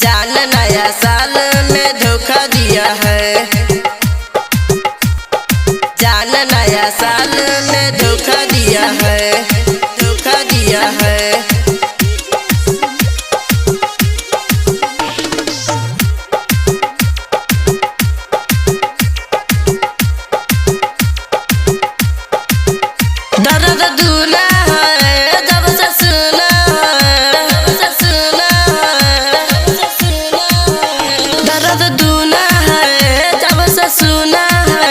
जान नया साल में धोखा दिया है। जान नया साल में धोखा दिया है, धोखा दिया है। दर्द दूना है जब से सुना है, दर्द दूना है जब से सुना है।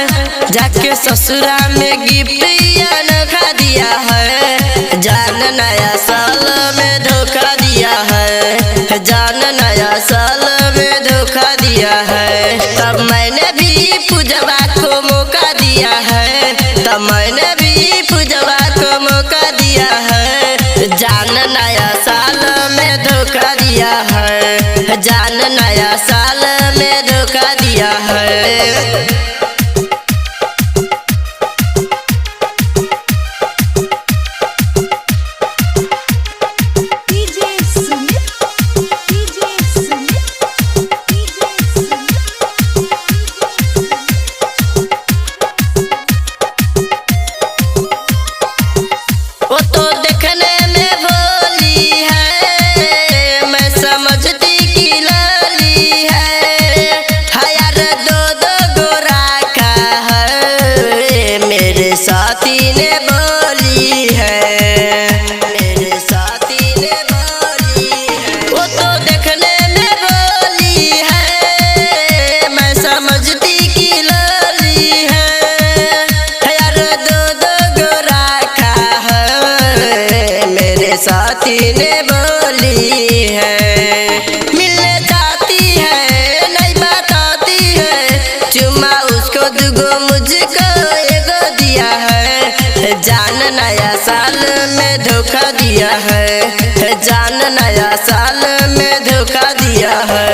जाके ससुरा में गिफ्ट अनोखा दिया है। जान नया साल में धोखा दिया है, जान नया साल में धोखा दिया है। तब मैंने भी पूजवा को मौका दिया है, तब मैंने भी पूजवा को मौका दिया है। जान नया साल में धोखा दिया है, जान नया साल में धोखा दिया है। वो तो देखने में भोली है, मैं समझती कि लाली है। यार दो दो गोरा का है, मेरे साथी ने बोली है, मेरे साथी ने बोली है। वो तो देखने में भोली है, मैं समझती कि लाली है। यार दो दो गोरा का मेरे साथी ने बोली है। मिलने जाती है नहीं बताती है, चुम्मा उसको दुगो मुझको एगो दिया है। जान नया साल में धोखा दिया है, जान नया साल में धोखा दिया है।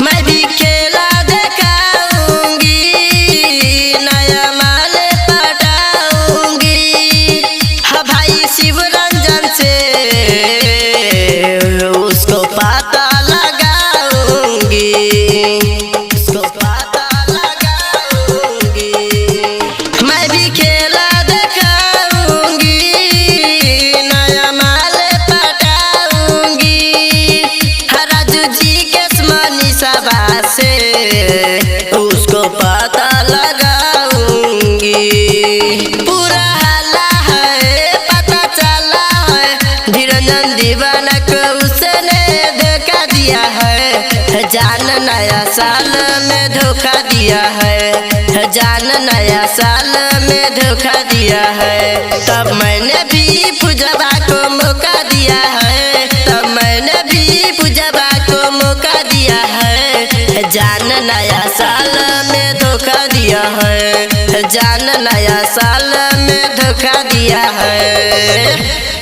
मैं भी खेला दिखाऊंगी, नया माल पटाऊंगी। हाँ भाई शिवरंजन से उसको पता लगाऊंगी, उसको पता लगाऊंगी। मैं भी खेला दिखाऊंगी, नया माल पटाऊंगी। हाँ राजू जी के मनीषा से उसको पता लगाऊंगी। पूरा हल्ला है पता चला है, धीरजन दीवाना को उसने धोखा दिया है। जान नया साल में धोखा दिया है, जान नया साल में धोखा दिया है। तब मैंने भी पूजवा को मौका दिया है, तब मैंने भी पूजवा को मौका दिया है। जान नया साल में धोखा दिया है, जान नया साल में धोखा दिया है।